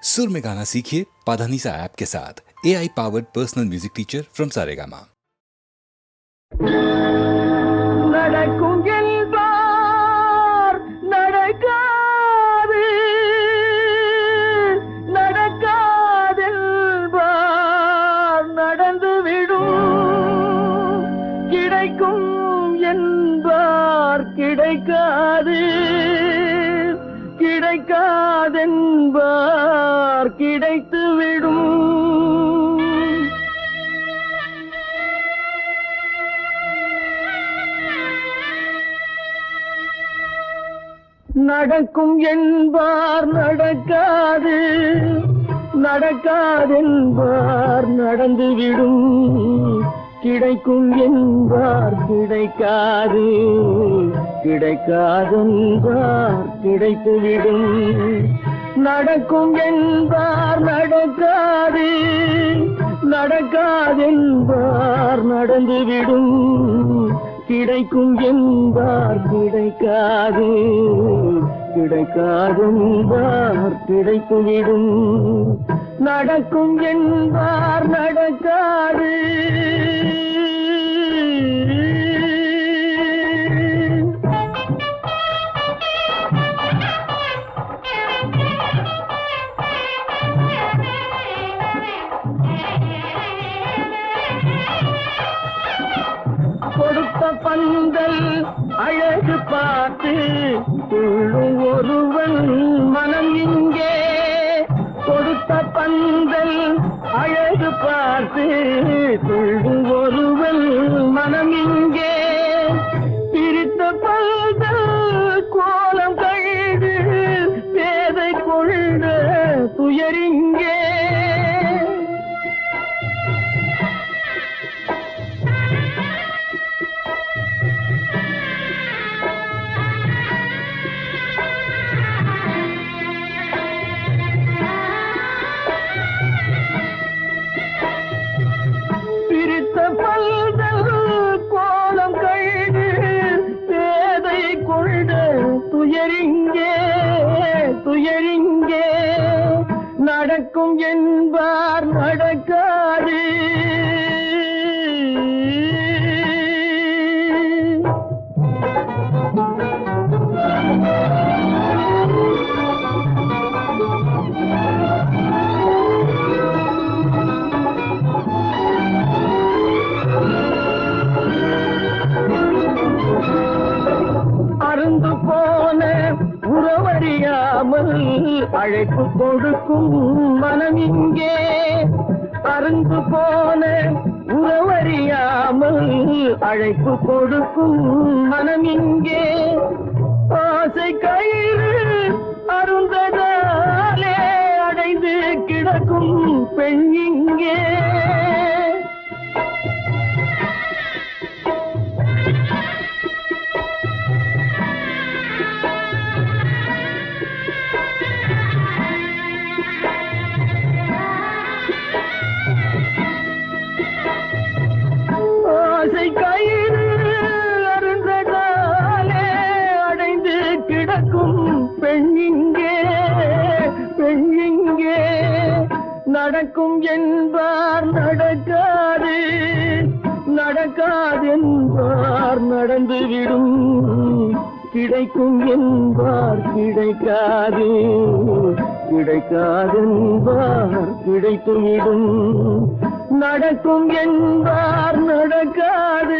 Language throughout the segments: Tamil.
सुर में गाना सीखिए पाधानीसा ऐप के साथ। AI powered personal music teacher from Saregama. நடக்கும் என்பார் நடக்காது, நடக்காதென்பார் நடந்துவிடும், கிடைக்கும் என்பார் கிடைக்காது, கிடைக்காதென்பார் கிடைத்துவிடும். நடக்கும் என்பார் நடக்காது, நடக்காதென்பார் நடந்துவிடும், கிடைக்கும் என்பார் கிடைக்காது, கிடைக்காதென்பார் கிடைத்துவிடும். நடக்கும் என்பார் நடக்காது, நடக்காதென்பார் நடந்துவிடும், கிடைக்கும் என்பார் கிடைக்காது, கிடைக்காதென்பார் கிடைத்துவிடும். நடக்கும் என்பார் நடக்காது. கொடுத்த பந்தல் அழகு பார்த்து துள்ளும் ஒருவன் மனம் இங்கே, கொடுத்த பந்தல் அழகு பார்த்து துள்ளும் ஒருவன் மனம் இங்கே, பிரித்த பந்தல் கோலம் கழுது பேதை கொண்ட துயரிங்கே. பல்தல் கோலம் கழுது பேதை கொண்ட துயரிங்கே, துயரிங்கே. நடக்கும் என்பார் நடக்காது. அருந்து போன உறவறியாமல் அழைப்பு கொடுக்கும் மனம் இங்கே, அருந்து போன உறவறியாமல் அழைப்பு கொடுக்கும் மனம் இங்கே. ஆசை கயிறு அருந்ததாலே அடைந்து கிடக்கும் பெண் இங்கே. ஆசை கயிறு அருந்ததாலே அடைந்து கிடக்கும் பெண் இங்கே, பெண் இங்கே. நடக்கும் என்பார் நடக்காது, நடக்காதென்பார் நடந்துவிடும், கிடைக்கும் என்பார் கிடைக்காது, கிடைக்காதென்பார் கிடைத்துவிடும். நடக்கும் என்பார் நடக்காது.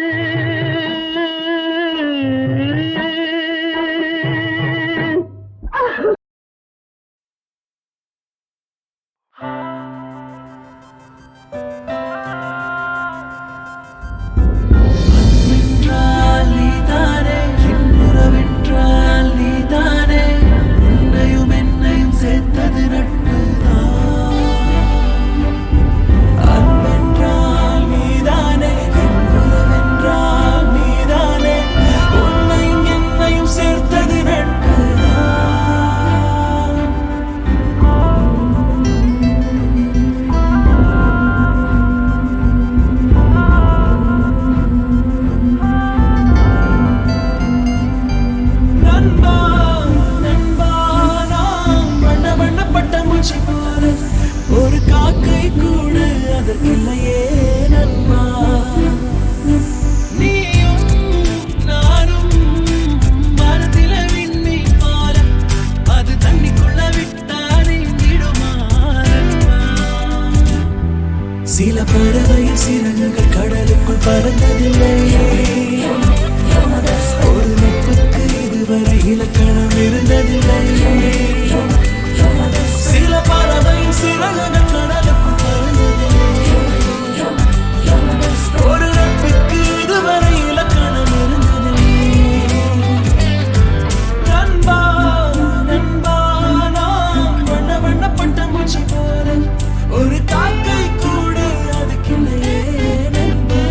சில பறவையின் சிறகுகள் கடலுக்குள் பறந்ததில்லை. ஒரு நட்புக்கு இதுவரை இலக்கணம் இருந்ததில்லை. சில பறவையின் சிறகுகள் கடலுக்குள் பறந்ததில்லை. ஒரு நட்புக்கு இதுவரை இலக்கணம் இருந்ததில்லை. நண்பா நண்பா நாம் வண்ண வண்ண பட்டாம்பூச்சி போல ஒரு காக்கை கூட அதுக்கில்லையே நண்பா.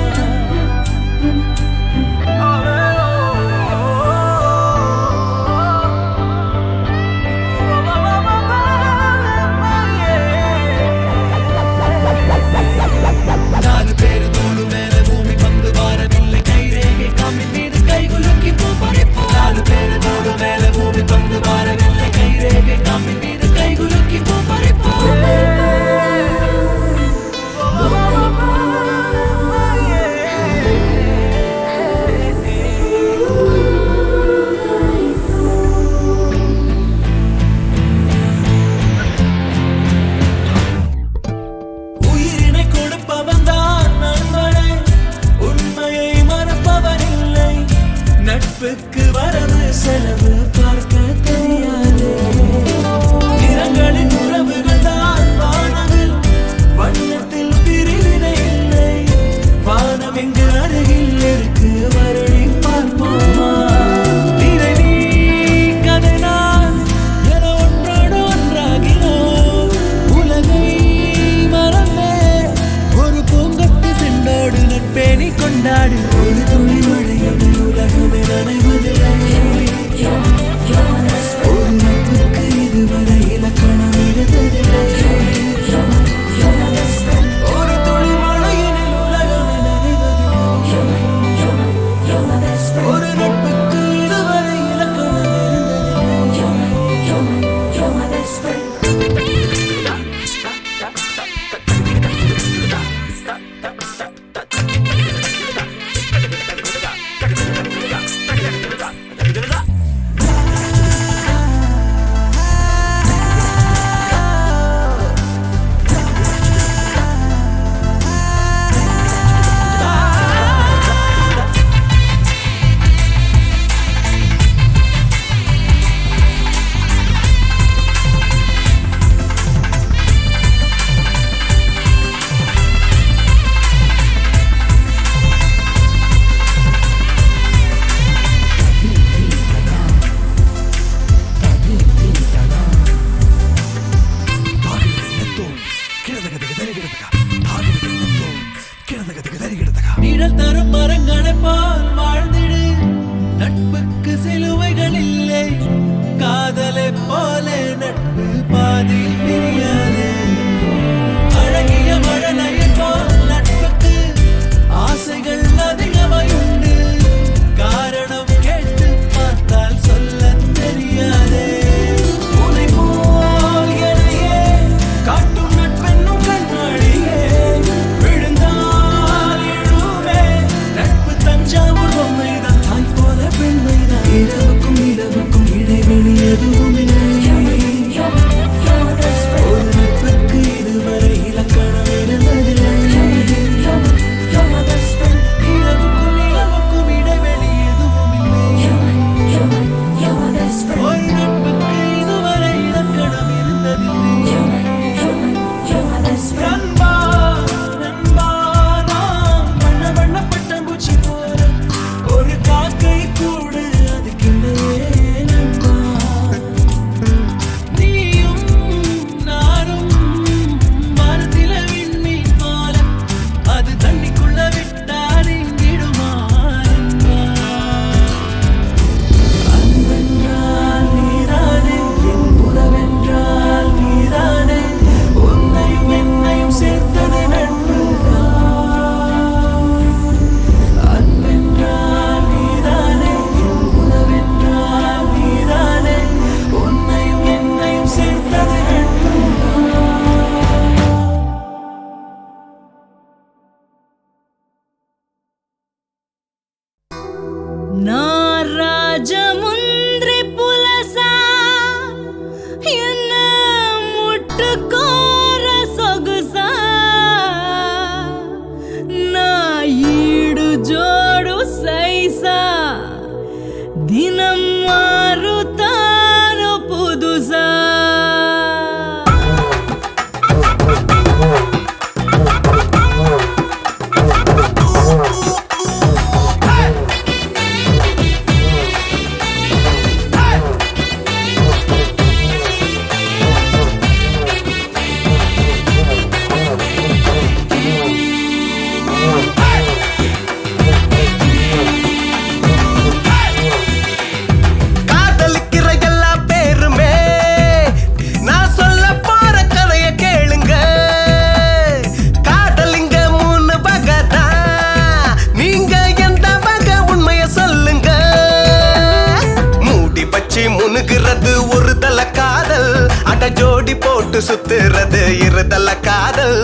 போட்டு சுத்துறது இருதல காதல்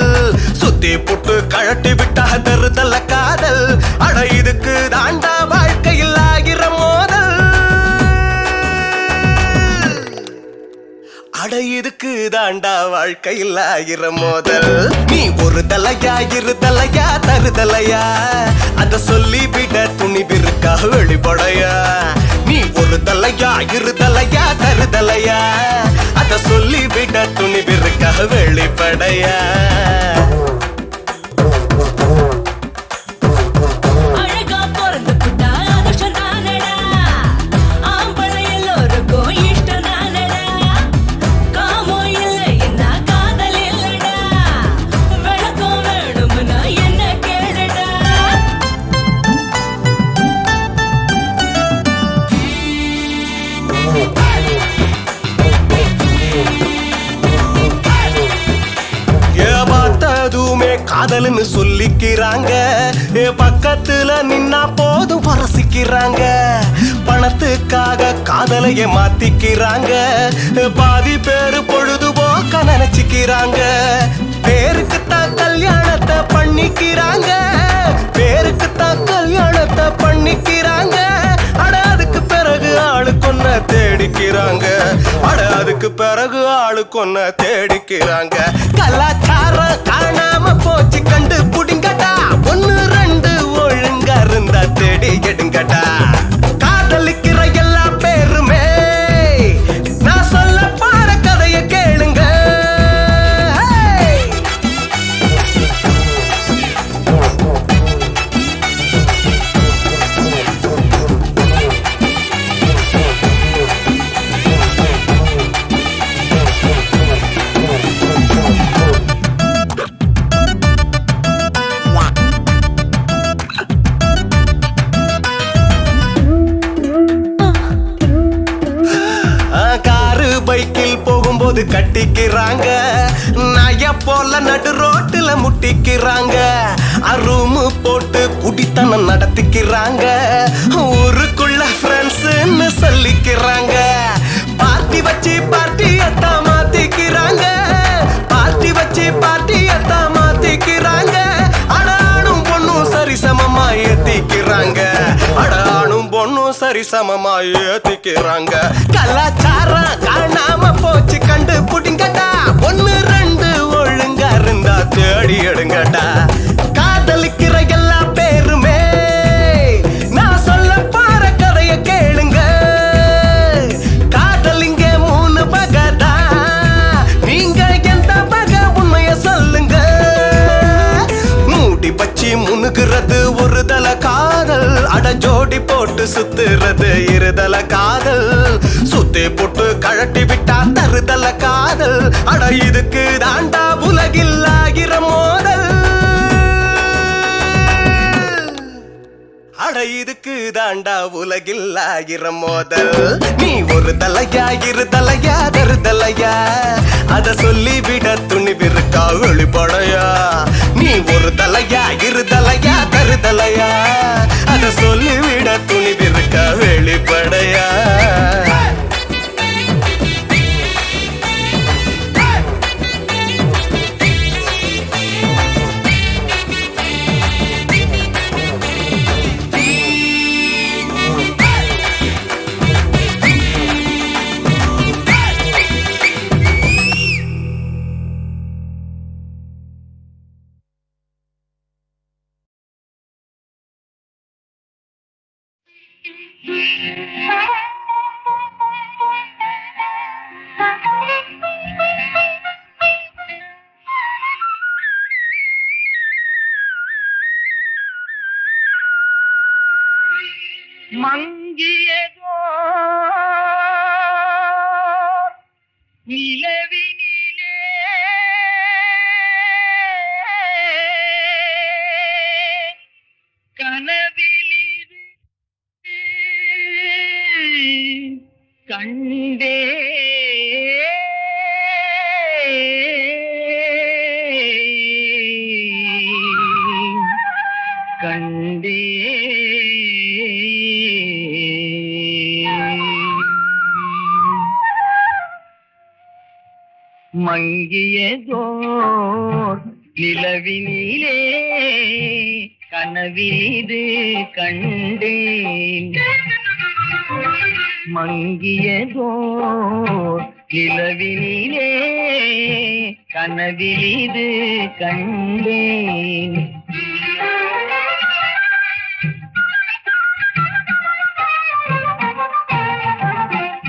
சுத்தி புட்டு கழட்டி விட்டா தருதல காதல் அட இதுக்கு தாண்டா வாழ்க்கையில் ஆகிற மோதல் அட இதுக்கு தாண்டா வாழ்க்கையில் ஆகிற மோதல் நீ ஒரு தலையா இரு தலையா தருதலையா அத சொல்லி விட துணிவிருக்கா வெளிப்படையா நீ ஒரு தலையா இரு தலையா தருதலையா அத சொல்லி விட துணிவிருக்கா வெளிப்படையா காதல்னு சொல்லிக்கிறாங்க பக்கத்துல நின்னா போதும் பரசிக்கிறாங்க பணத்துக்காக காதலைய மாத்திக்கிறாங்க பாதி பேரு பொழுதுபோக்க நினைச்சுக்கிறாங்க பேருக்குத்தான் கல்யாணத்தை பண்ணிக்கிறாங்க பேருக்குத்தான் கல்யாணத்தை பண்ணிக்கிறாங்க அட அதுக்கு பிறகு ஆளு கொன்ன தேடிக்கிறாங்க அட அதுக்கு பிறகு ஆளு கொன்ன தேடிக்கிறாங்க கலாச்சாரம் காணாம போச்சு கண்டு புடிங்கடா ஒன்னு ரெண்டு ஒழுங்கா இருந்தா தேடி எடுங்கடா காதலிக்கிற எல்லா பேருமே நான் சொல்ல பாட கதைய கேளுங்க பைக்கில் போகும்போது கட்டிக்கிறாங்க நாய போல நடு ரோட்டுல முட்டிக்கிறாங்க ரூம் போட்டு குடித்தனம் நடத்திக்கிறாங்க ஊருக்குள்ள ஃப்ரெண்ட்ஸ்ன்னு சொல்லிக்கிறாங்க பார்ட்டி வச்சு பார்ட்டியத்தான் மாத்திக்கிறாங்க பார்ட்டி வச்சு பார்ட்டியத்தான் மாத்திக்கிறாங்க அடானும் பொண்ணும் சரிசமமா ஏத்திக்கிறாங்க அடானும் பொண்ணும் சரிசமமா ஏத்திக்கிறாங்க கலாச்சாரம் காணாம போச்சு கண்டு புடிங்கடா ஒன்னு ரெண்டு ஒழுங்கா இருந்தா தேடி எடுங்கடா காதலிக்கிற எல்லா பேருமே நான் சொல்ல பார கதைய கேளுங்க காதலிங்க மூணு பகதா நீங்க எந்த பக உண்மைய சொல்லுங்க மூடி பச்சி முனுகிறது ஒரு தல காதல் அட ஜோடி போட்டு சுத்துறது இருதல காதல் சுத்தி போட்டு கழட்டி விட்டா தருதல காதல் அட இதுக்கு தாண்டா உலகில் ஆகிற மோதல் அட இதுக்கு தாண்டா உலகில் ஆகிற மோதல் நீ ஒரு தலையா இரு தலையா தருதலையா அத சொல்லி விட துணிவிருக்கா வெளிப்படையா நீ ஒரு தலையா இரு தலையா தருதலையா அத சொல்லி விட துணிவிருக்கா வெளிப்படையா மங்கியதோ நிலவினிலே கனவிலிது கண்டே கண்டே மங்கியதோர் நிலவினிலே கனவிது கண்டேன். மங்கியதோர் நிலவினிலே கனவிது கண்டேன்.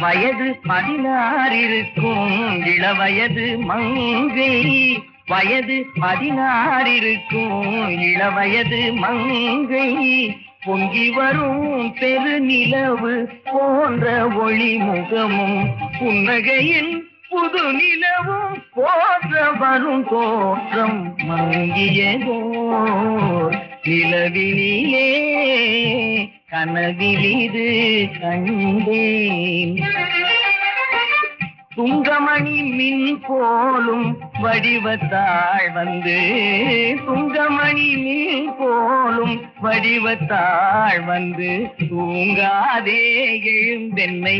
வயது 16 இருக்கும் இளவயது மங்கை. வயது 16 இருக்கும் இளவயது மங்கை. பொங்கி வரும் பெருநிலவு போன்ற ஒளி முகமும் புன்னகையில் புது நிலவும் போன்ற வரும் தோற்றம். மங்கியதோர் நிலவினிலே கனவிலிது கண்டேன். துங்கமணி மின் போலும் வடிவத்தாள் வந்து, துங்கமணி மின் போலும் வடிவத்தாள் வந்து, தூங்காதே எழுந்தென்னை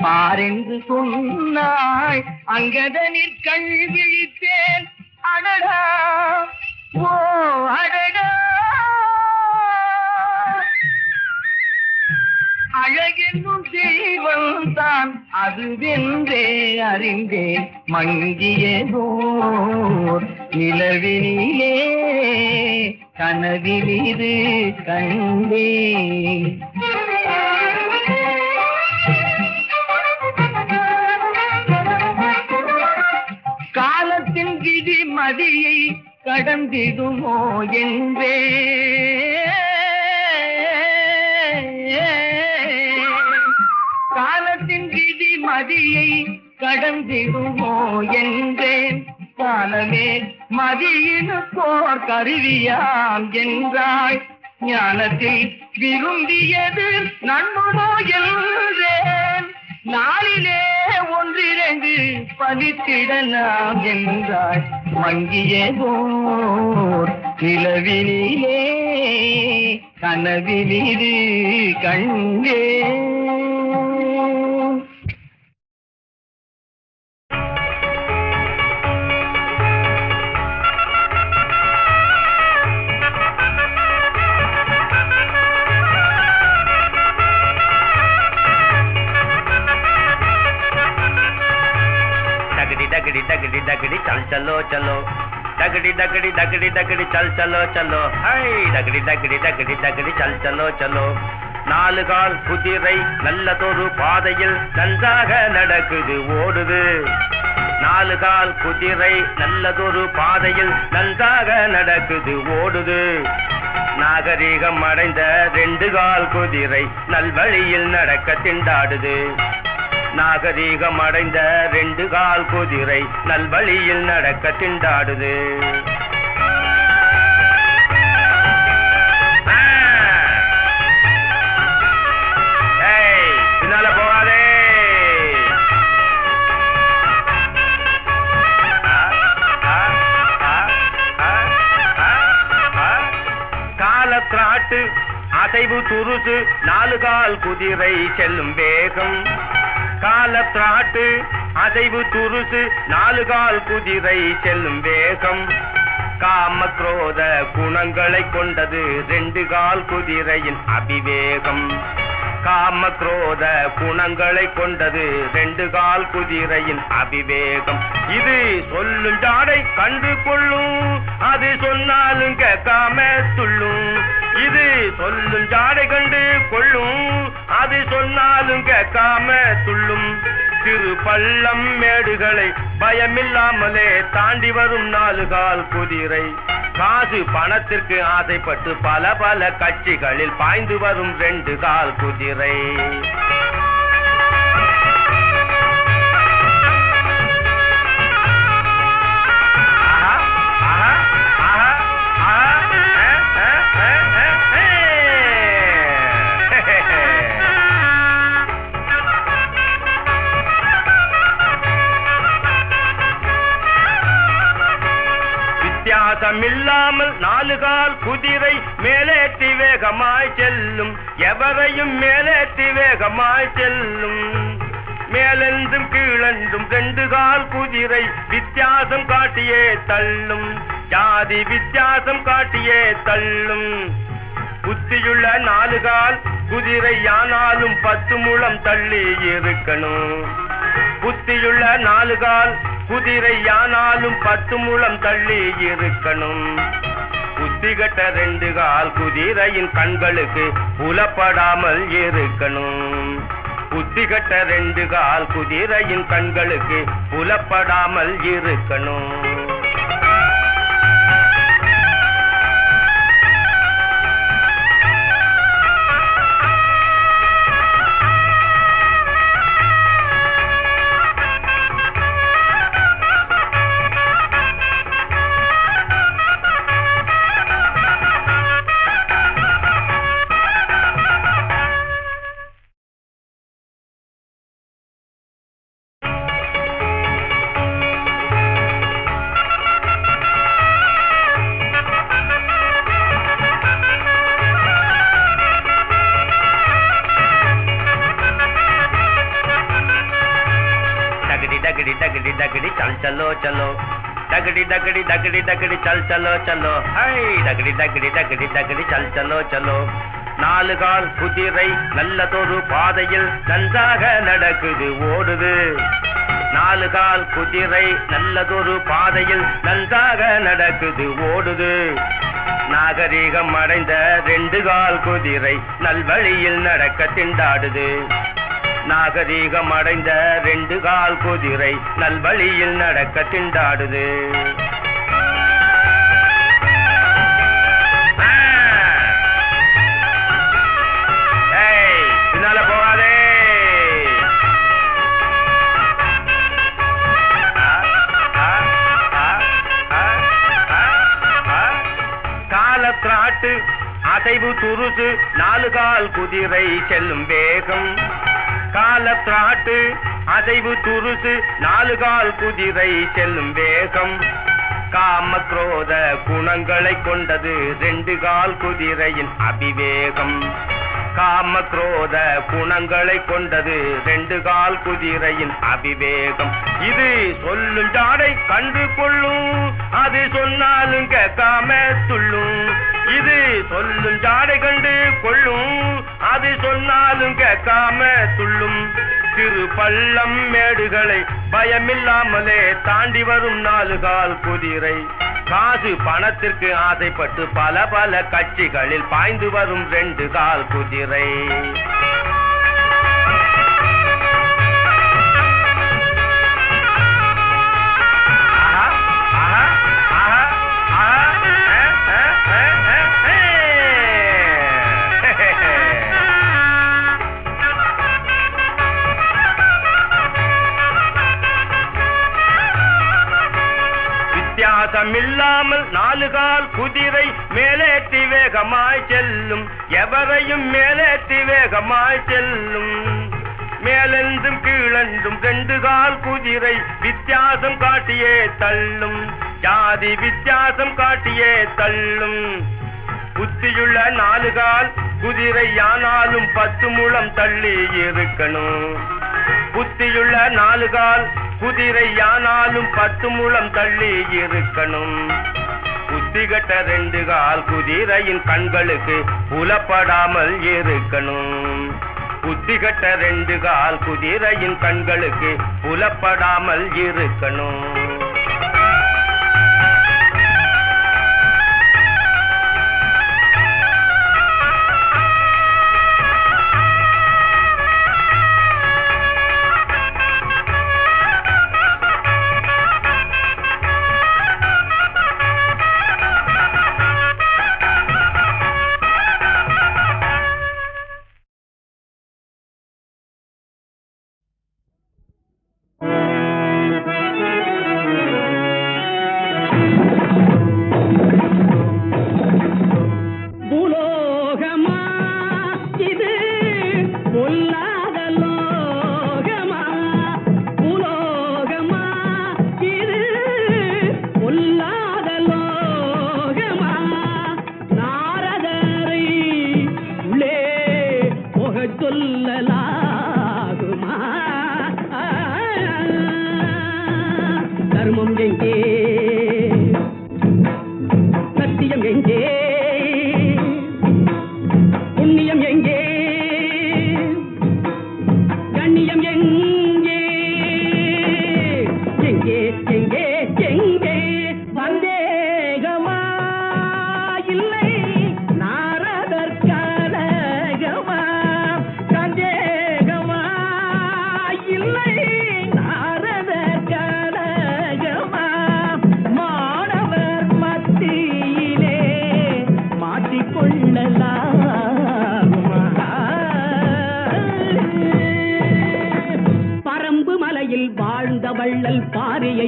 பாரென்று சொன்னாள். அங்கதனிற் கண் விழித்தேன். அடடா ஓ அடடா, அழகென்னும் தெய்வம் தான் அதுவென்றே அறிந்தேன். மங்கியதோர் நிலவினிலே கனவிலிது கண்டேன். காலத்தின் விதி மதியை கடந்திடுமோ என்றே காலத்தின் விதி மதியை கடந்திடுமோ என்றேன். காலமே மதியினுக்கோர் கருவியாம் என்றாய். ஞானத்தில் விரும்பியது நன்முதோ என்றேன். நாளிலே 1-2 பலித்திடலாம் என்றாய். மங்கியதோர் நிலவினிலே கனவிலிது கண்டேன். दगड़ी दगड़ी दगड़ी चल चलो चलो, दगड़ी दगड़ी दगड़ी दगड़ी चल चलो चलो, हाय दगड़ी दगड़ी दगड़ी दगड़ी चल चलो चलो. 4 கால் குதிரை நல்லதொரு பாதையில் நன்றாக நடக்குது ஓடுது. 4 கால் குதிரை நல்லதொரு பாதையில் நன்றாக நடக்குது ஓடுது. நாகரீகம் அடைந்த 2 கால் குதிரை நல்வழியில் நடக்க திண்டாடுது. நாகரீகம் அடைந்த 2 கால் குதிரை நல்வழியில் நடக்க திண்டாடுது. பின்னால போகாதே. காலத்திராட்டு அசைவு துருசு 4 கால் குதிரை செல்லும் வேகம். காலத்திராட்டு அசைவு துருசு 4 கால் குதிரை செல்லும் வேகம். காம குரோத குணங்களை கொண்டது 2 கால் குதிரையின் அபிவேகம். காம குரோத குணங்களை கொண்டது 2 கால் குதிரையின் அபிவேகம். இது சொல்லும் ஜாடை கண்டு கொள்ளும், அது சொன்னாலும் கேட்காம துள்ளும். இது சொல்லும் ஜாடை கண்டு கொள்ளும், அது சொன்னாலும் கேட்காம துள்ளும். திரு பள்ளம் மேடுகளை பயமில்லாமலே தாண்டி வரும் 4 கால் குதிரை. காசு பணத்திற்கு ஆசைப்பட்டு பல பல கட்சிகளில் பாய்ந்து வரும் 2 கால் குதிரை. வித்தியாசமில்லாமல் 4 கால் குதிரை மேலேற்றி வேகமாய் செல்லும், எவரையும் மேலேற்றி வேகமாய் செல்லும். மேலென்றும் கீழென்றும் ரெண்டு கால் குதிரை வித்தியாசம் காட்டியே தள்ளும் ஜாதி வித்தியாசம் காட்டியே தள்ளும் புத்தியுள்ள நாலு கால் குதிரை யானாலும் 10 முழம் தள்ளி இருக்கணும் புத்தியுள்ள நாலு கால் குதிரை யானாலும் 10 முழம் தள்ளி இருக்கணும் புத்திகட்ட 2 கால் குதிரையின் கண்களுக்கு புலப்படாமல் இருக்கணும் புத்திகட்ட 2 கால் குதிரையின் கண்களுக்கு புலப்படாமல் இருக்கணும் दगड़ी चल चलो चलो दगड़ी दगड़ी दगड़ी दगड़ी चल चलो चलो हाय दगड़ी दगड़ी दगड़ी दगड़ी चल चलो चलो நாலு கால் குதிரை நல்லதொரு பாதையில் நன்றாக நடக்குது ஓடுது நாலு கால் குதிரை நல்லதொரு பாதையில் நன்றாக நடக்குது ஓடுது நாகரீகம் அடைந்த 2 கால் குதிரை நல்வழியில் நடக்க திண்டாடுது நாகரீகம் அடைந்த 2 கால் குதிரை நல்வழியில் நடக்க திண்டாடுது பின்னால போகாதே காலத்திராட்டு அசைவு துருசு 4 கால் குதிரை செல்லும் வேகம் காலத்திராட்டு அசைவு துருசு 4 கால் குதிரை செல்லும் வேகம் காம குரோத குணங்களை கொண்டது 2 கால் குதிரையின் அபிவேகம் காம குரோத குணங்களை கொண்டது 2 கால் குதிரையின் அபிவேகம் இது சொல்லும் ஜாடை கண்டு கொள்ளும் அது சொன்னாலும் கேட்காம துள்ளும் இது சொல்லும் ஜாடை கண்டு கொள்ளும் அது சொன்னாலும் கேட்காம துள்ளும் சிறு பள்ளம் மேடுகளை பயமில்லாமலே தாண்டி வரும் 4 கால் குதிரை காசு பணத்திற்கு ஆசைப்பட்டு பல பல கட்சிகளில் பாய்ந்து வரும் 2 கால் குதிரை வித்தியாசமில்லாமல் 4 கால் குதிரை மேலேற்றி வேகமாய் செல்லும் எவரையும் மேலேற்றி வேகமாய் செல்லும் மேலென்றும் கீழென்றும் 2 கால் குதிரை வித்தியாசம் காட்டியே தள்ளும் ஜாதி வித்தியாசம் காட்டியே தள்ளும் புத்தியுள்ள 4 கால் குதிரை யானாலும் 10 முழம் தள்ளி இருக்கணும் புத்தியுள்ள 4 கால் குதிரை யானாலும் 10 முழம் தள்ளி இருக்கணும் புத்திகட்ட 2 கால் குதிரையின் கண்களுக்கு புலப்படாமல் இருக்கணும் புத்திகட்ட 2 கால் குதிரையின் கண்களுக்கு புலப்படாமல் இருக்கணும்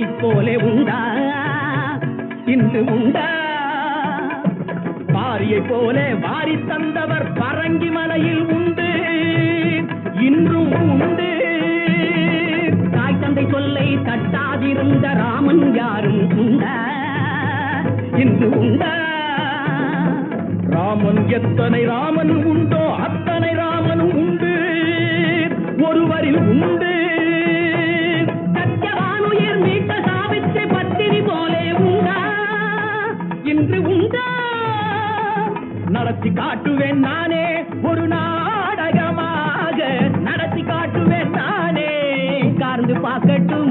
பாரியை போலே உண்டா இன்று உண்டா பாரியை போலே வாரி தந்தவர் பரங்கி மலையில் உண்டு இன்றும் உண்டு தாய் தந்தை சொல்லை தட்டாதிருந்த ராமன் யாரும் உண்டா இன்று உண்டா ராமன் எத்தனை ராமன் உண்டோ அத்தனை ராமனும் உண்டு ஒருவரில் உண்டு சத்தியவானுயிர் மீட்ட சாவித்ரி பத்தினி போலே உண்டா இன்று உண்டா நடத்தி காட்டுவேன் நானே ஒரு நாடகமாக நடத்தி காட்டுவேன் நானே கார்ந்து பார்க்கட்டும்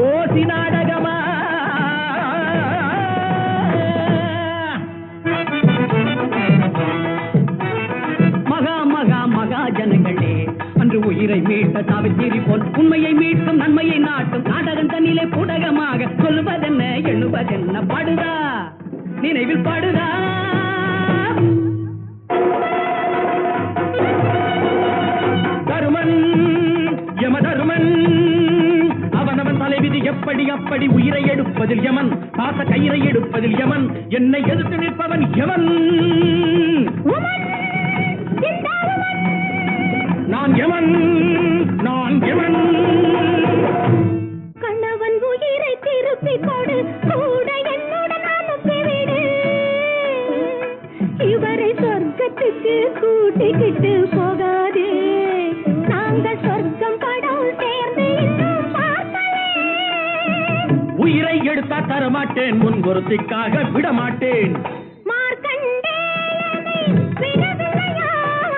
ஓசி நாடகமா மகா மகா மகா ஜனங்களே அன்று உயிரை மீட்ட சாவித்திரி போல் உண்மையை மீட்டும் நன்மையை நாட்டும் நாடகம் தன்னிலே புடகமாக சொல்லுவதென்ன எழுவதென்ன படுதா நினைவில் படுதா தருமன் யமதருமன் அவனவன் தலைவிதி எப்படி அப்படி உயிரை எடுப்பதில் யமன் பாச கயிறை எடுப்பதில் யமன் என்னை எதிர்த்து நிற்பவன் யமன் நான் யமன் நான் யமன் கணவன் உயிரை திருப்பி கொடு கூட என்னுடன் அனுப்பிவிடு இவரை சொர்க்கத்துக்கு கூட்டிக்கிட்டு போகாதே நாங்கள் சொர்க்கம் படம் சேர்ந்து இன்னும் பார்க்கலே உயிரை எடுத்தா தரமாட்டேன் முன் ஒருத்திக்காக விடமாட்டேன் மார்க்கண்டேயனை விடவில்லையா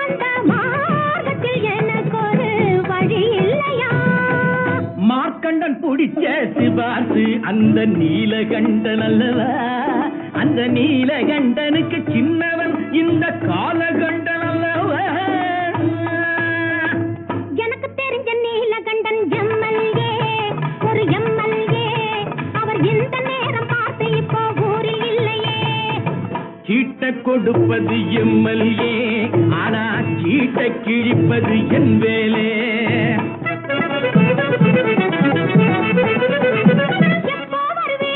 அந்த மார்க்கத்தில் எனக்கு ஒரு வழி இல்லையா மார்க்கண்டன் பிடிச்ச சிபாசு அந்த நீலகண்டன் அல்லவா அந்த நீலகண்டனுக்கு சின்னவன் இந்த காலகண்டன் அல்லவா எனக்கு தெரிஞ்ச நீலகண்டன் எம்எல்ஏ ஒரு எம்எல்ஏ அவர் இந்த நேரம் பார்த்து இப்போ ஊரில் இல்லையே சீட்டை கொடுப்பது எம்எல்ஏ ஆனா சீட்டை கிழிப்பது என் வேலே எப்போ வருவே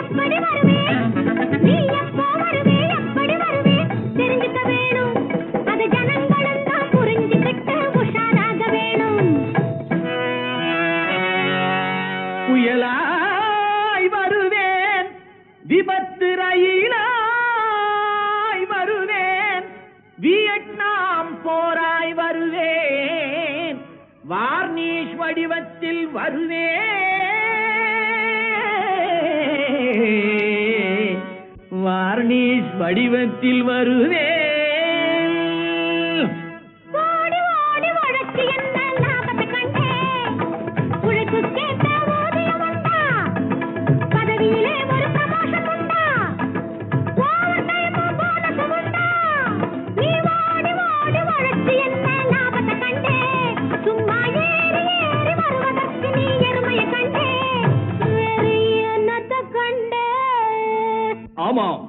எப்படி வருவே நீ எப்போ வருவே எப்படி வருவே தெரிஞ்சுக்க வேணும் அது ஜனங்களும் தான் புரிஞ்சுக்கிட்டு உஷாராக வேணும் புயலாய் வருவேன் விபத்து ரயிலாய் வருவேன் வியட்நாம் போராய் வருவேன் வார்னிஷ் வடிவத்தில் வருவேன் வார்னிஷ் வடிவத்தில் வருவேன் ஓடி ஓடி உழைச்சு என்ன லாபத்தை கண்டே உழைப்பு கேட்ட ஊதியம் உண்டா பதவியிலே ஒரு ப்ரமோஷன் உண்டா ஓவர் டைம் போனஸ் உண்டா நீ ஓடி ஓடி உழைச்சு என்ன லாபத்தை கண்டே சும்மா ஏறி ஏறி வருவதற்கு நீ எருமையை கண்டே வேறு என்னத்தை கண்டே ஆமாம்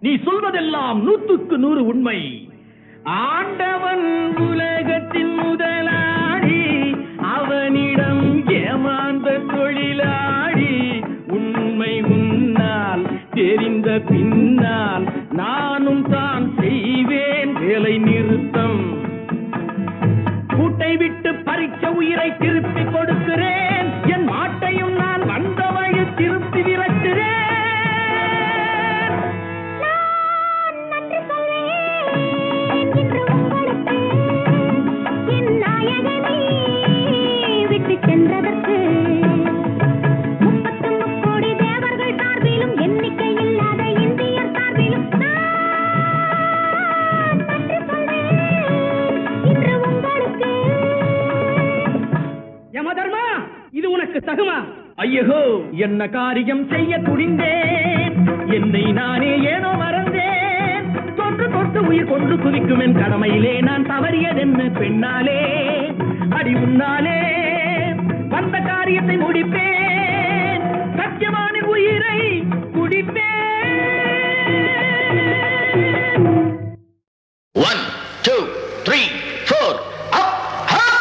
நீ சொல்வதெல்லாம் 100க்கு 100 உண்மை ஆண்டவன் உலகத்தின் முதலாளி அவனிடம் ஏமாந்த தொழிலாளி உண்மை உன்னால் தெரிந்த பின்னால் நானும் தான் செய்வேன் வேலை நிறுத்தம் கூட்டை விட்டு பறிச்ச உயிரை திருப்பி கொடுக்கிறேன் என் மாட்டையும் நான் வந்த வழி திருப்பி விரட்டுறேன் நான் நன்றி சொல்வேன் இன்று உங்களுக்கு என் நாயகனை விட்டு சென்றதற்கு 33 கோடி தேவர்கள் சார்பிலும் எண்ணிக்கை இல்லாத இந்தியர் சார்பிலும் நான் நன்றி சொல்வேன் இன்று உங்களுக்கு யமதர்மா இது உனக்கு தகுமா ஐயோ என்ன காரியம் செய்ய துணிந்தேன் என்னை நானே ஏனோ மறந்தேன் தொன்று தொட்டு உயிர் கொண்டு குவிக்கும் என் கடமையிலே நான் தவறியதென்ன பெண்ணாலே அடி உன்னாலே வந்த காரியத்தை முடிப்பேன் சத்தியமான உயிரை குடிப்பேன் 1, 2, 3, 4, up, up!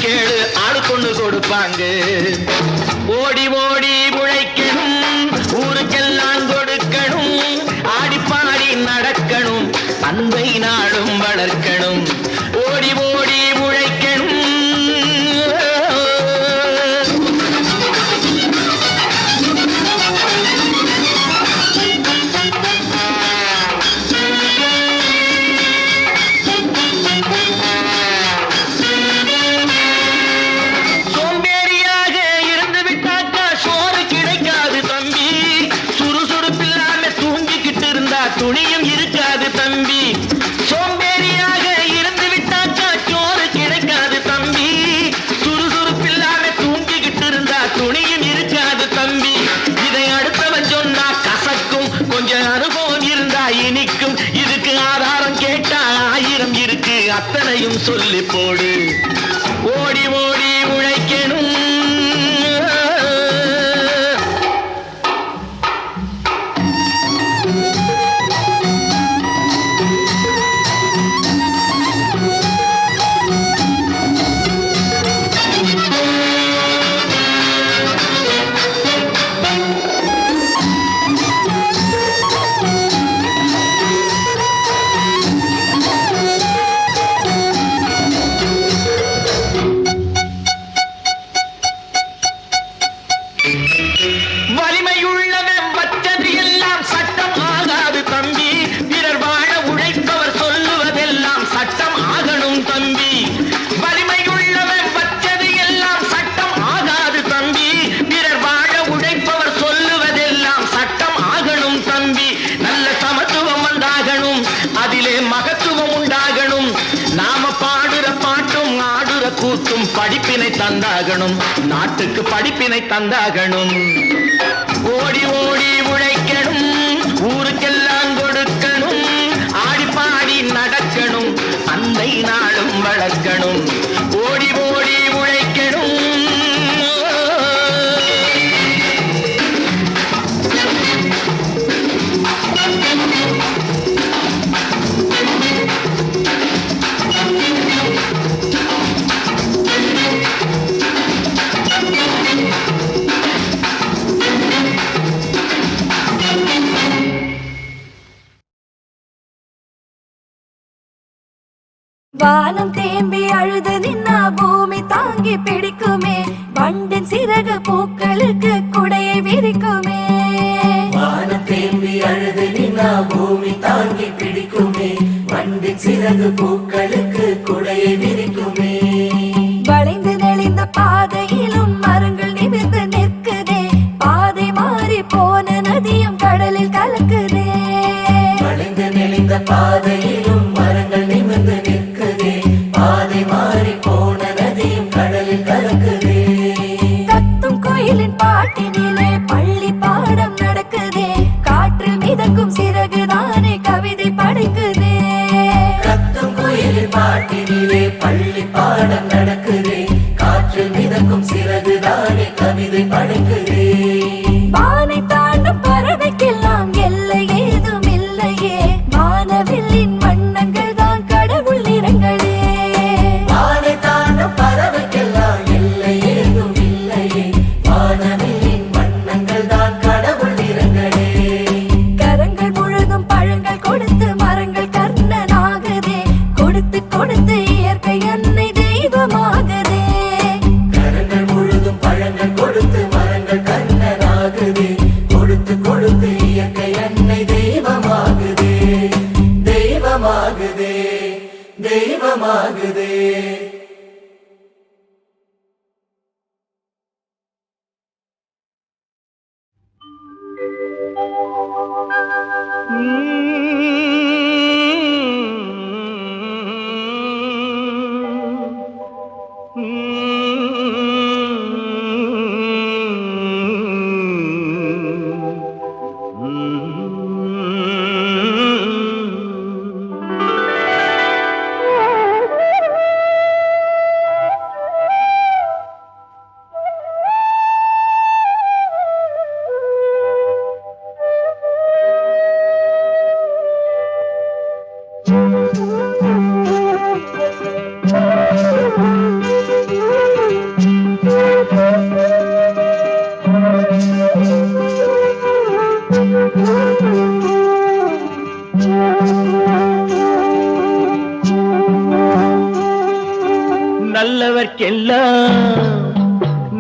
கேளு ஆளுக்கொண்டு கொடுப்பாங்க. ஓடி ஓடி உழைக்கணும், ஊருக்கெல்லாம் கொடுக்கணும், ஆடி பாடி நடக்கணும், அன்பை நாடும் வளர்க்கணும். ஓடி ஓடி உழைக்கணும். சோம்பேறியாக இருந்து விட்டாக்கா சோறு கிடைக்காது தம்பி. சுறுசுறுப்பில்லாம தூங்கிக்கிட்டு இருந்தா துணியும் இருக்காது தம்பி. சோம்பேறியாக இருந்து விட்டாக்கா சோறு கிடைக்காது தம்பி. சுறுசுறுப்பில்லாம தூங்கிக்கிட்டு இருந்தா துணியும் இருக்காது தம்பி. இதை அடுத்தவன் சொன்னா கசக்கும், கொஞ்சம் அனுபவம் இருந்தா இனிக்கும். இதுக்கு ஆதாரம் கேட்டா 1000 இருக்கு, அத்தனையும் சொல்லி போடு. ஓடி ஓடி உழைக்கணும். வலிமையுள்ளவன் வச்சது எல்லாம் சட்டம் ஆகாது தம்பி. பிறர் வாழ உழைப்பவர் சொல்லுவதெல்லாம் சட்டம் ஆகணும் தம்பி. வலிமையுள்ளவன் வச்சது எல்லாம் சட்டம் ஆகாது தம்பி. பிறர் வாழ உழைப்பவர் சொல்லுவதெல்லாம் சட்டம் ஆகணும் தம்பி. நல்ல சமத்துவம் உண்டாகணும், அதிலே மகத்துவம் உண்டாகணும். நாம பாடுற பாட்டும் ஆடுற கூத்தும் படிப்பினை தந்தாகணும், நாட்டுக்கு படிப்பினை தந்தாகணும். ஓடி ஓடி உழைக்கணும், ஊருக்கெல்லாம் கொடுக்கணும், ஆடி பாடி நடக்கணும், அன்னை நாளும் வளர்க்கணும். ஓடி ஓடி உழைக்கணும். வானம் தேம்பி அழுது நின்னா பூமி தாங்கி பிடிக்குமே. வண்டின் சிறகு பூக்களுக்கு குடையை விரிக்குமே. வானம் தேம்பி அழுது நின்னா பூமி தாங்கி பிடிக்குமே. வண்டின் சிறகு பூக்களுக்கு குடையை விரிக்குமே. வளைந்து நெளிந்த பாதையிலும் மரங்கள் நிமிர்ந்து நிற்குதே. பாதை மாறி போன நதியும் கடலில் கலக்குதே. வளைந்து நெளிந்த பாதையிலும் மரங்கள் நிமிர்ந்து நிற்குதே. பாதை மாறி போன நதியும் கடலில் கலக்குதே. கத்தும் கோயிலின் பாட்டினிலே பள்ளி பாடம் நடக்குதே. காற்றில் மிதக்கும் சிறகுதானே கவிதை படைக்குதே. கத்தும் கோயிலின் பாட்டினிலே பள்ளி பாடம் நடக்குதே. காற்றில் மிதக்கும் சிறகுதானே கவிதை படைக்குதே. வானை தாண்டும் பறவைக்கெல்லாம் எல்லை ஏதும் இல்லையே. வானவில்லின் வண்ணங்கள் தான் கடவுள் நிறங்களே. வானை தாண்டும் பறவைக்கெல்லாம் எல்லை ஏதும் இல்லையே. வானவில்லின் வண்ணங்கள் தான் கடவுள் நிறங்களே. கரங்கள் முழுதும் பழங்கள் கொடுத்து மரங்கள் கர்ணனாகுதே. கொடுத்து கொடுத்து இயற்கை அன்னை தெய்வமாகுதே. கரங்கள் முழுதும் பழங்கள் கொடுத்து மரங்கள் கண்ணனாகுதே. கொடுத்து கொடுத்து இயற்கை அன்னை தெய்வமாகுதே. தெய்வமாகுதே, தெய்வமாகுதே.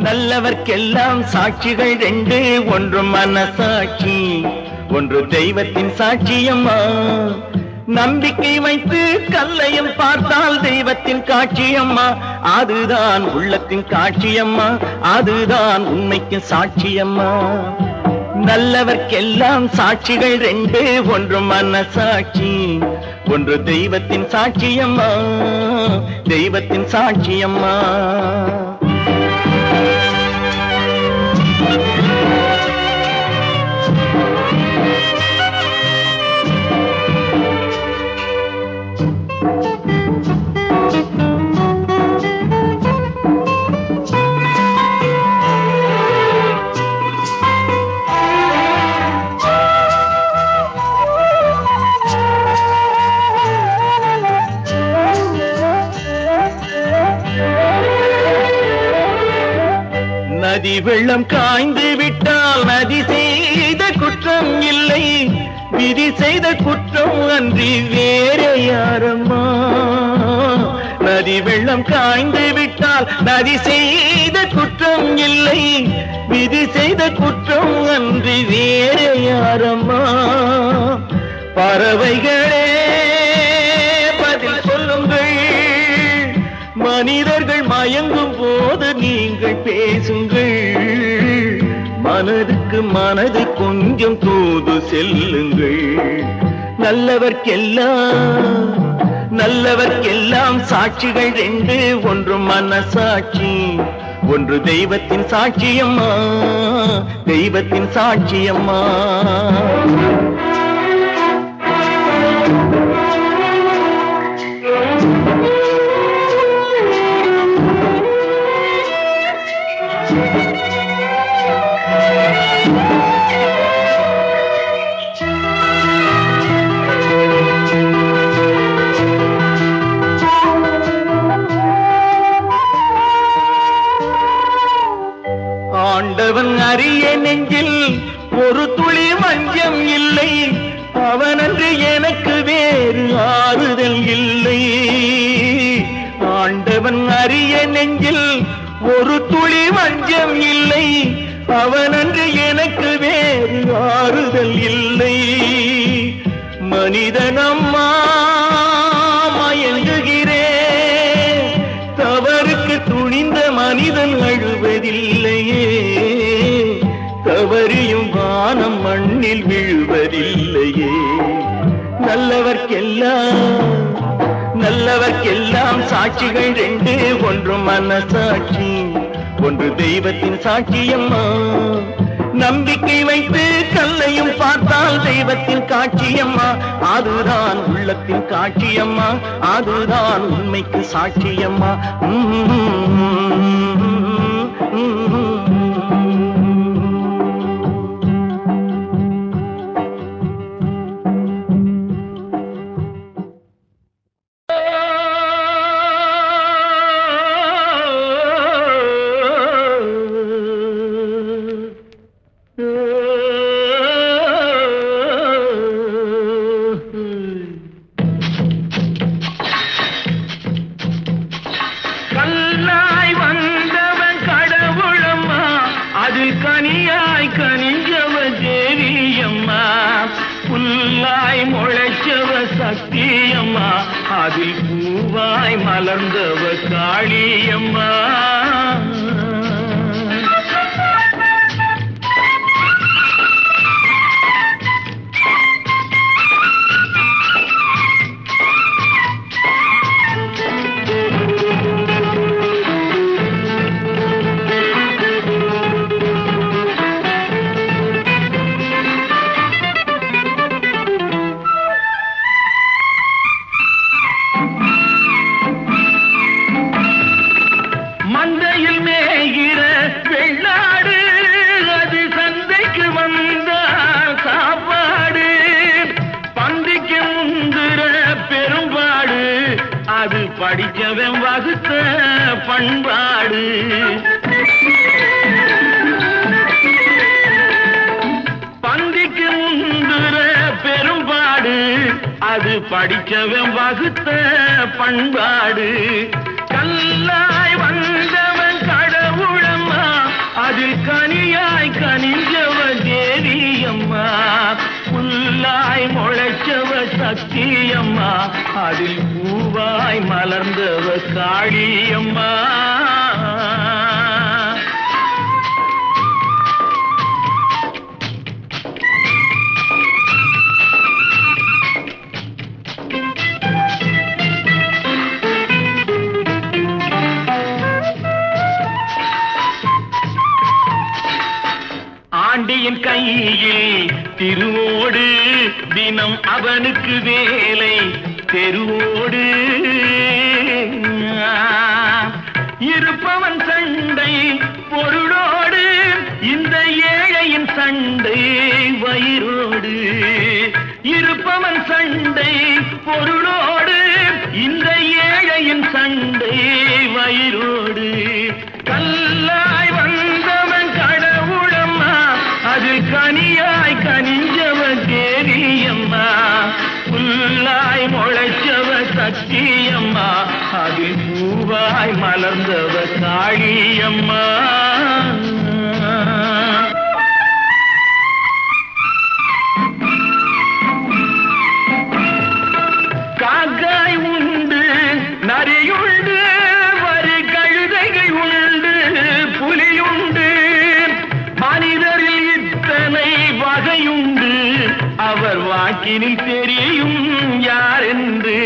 நல்லவர்க்கெல்லாம் சாட்சிகள் ரெண்டு, ஒன்று மனசாட்சி, ஒன்று தெய்வத்தின் சாட்சியம்மா. நம்பிக்கை வைத்து கல்லையும் பார்த்தால் தெய்வத்தின் காட்சியம்மா, அதுதான் உள்ளத்தின் காட்சியம்மா, அதுதான் உண்மைக்கு சாட்சியம்மா. நல்லவர்க்கெல்லாம் சாட்சிகள் ரெண்டு, ஒன்று மனசாட்சி, ஒன்று தெய்வத்தின் சாட்சியம்மா, தெய்வத்தின் சாட்சியம்மா. நதி வெள்ளம் காய்ந்து விட்டால் நதி செய்த குற்றம் இல்லை, விதி செய்த குற்றம் அன்றி வேறு யாரம்மா. நதி வெள்ளம் காய்ந்து விட்டால் நதி செய்த குற்றம் இல்லை, விதி செய்த குற்றம் அன்றி வேறு யாரம்மா. பறவைகளே பதில் சொல்லுங்கள், மனிதர்கள் மயங்கும் போது நீங்கள் பேசுங்கள், மனதுக்கு மனது கொஞ்சம் தூது செல்லுங்கள். நல்லவர்க்கெல்லாம் சாட்சிகள் ரெண்டு, ஒன்று மனசாட்சி, ஒன்று தெய்வத்தின் சாட்சியம்மா, தெய்வத்தின் சாட்சியம்மா. ஆண்டவன் அறிய நெஞ்சில் ஒரு துளி வஞ்சம் இல்லை, அவனன்று எனக்கு வேறு ஆறுதல் இல்லை. ஆண்டவன் அறிய நெஞ்சில் ஒரு துளி வஞ்சம் இல்லை, அவனன்று எனக்கு வேறு ஆறுதல் இல்லை. மனிதனம்மா மயங்குகிறேன், தவறுக்கு துணிந்த மனிதன் அழுவதில்லையே, தவறியும் வானம் மண்ணில் விழுவதில்லையே. நல்லவர்க்கெல்லாம் சாட்சிகள் ரெண்டு, ஒன்று மனசாட்சி, ஒன்று தெய்வத்தின் சாட்சியம்மா. நம்பிக்கை வைத்து கல்லையும் பார்த்தால் தெய்வத்தின் காட்சியம்மா, அதுதான் உள்ளத்தின் காட்சியம்மா, அதுதான் உண்மைக்கு சாட்சியம்மா. கனியாய் கனிஞ்சவ தேவியம்மா, புல்லாய் முளைச்சவ சக்தியம்மா, அதில் பூவாய் மலர்ந்தவ காளியம்மா. மந்தையில் மேய்கிற வெள்ளாடு, அது சந்தைக்கு வந்த சாப்பாடு, பந்திக்கு முந்துற பெரும்பாடு, அது படிச்சவன் வகுத்த பண்பாடு. பந்திக்கு முந்துற பெரும்பாடு, அது படிச்சவன் வகுத்த பண்பாடு. கல்லாய் வந்து அதில் பூவாய் மலர்ந்தவ காளியம்மா. ஆண்டியின் கையில் திருவோடு தினம் அவனுக்கு வேலை தெருவோடு. இருப்பவன் சண்டை பொருளோடு, இந்த ஏழையின் சண்டை வயிறோடு. இருப்பவன் சண்டை பொருளோடு, இந்த ஏழையின் சண்டை வயிறோடு. கல்லாய் வந்தவன் கடவுளம்மா, அது கனியாய் கனிஞ்சவ தேவியம்மா. புல்லாய் முளைச்சவ சக்தியம்மா, அது பூவாய் மலர்ந்தவ காளியம்மா. காக்காய் உண்டு நரியுண்டு, வரி கழுதைகள் உண்டு புலியுண்டு. மனிதரில் இத்தனை வகையுண்டு, அவர் வாக்கினில் தெரியும் யாரென்று.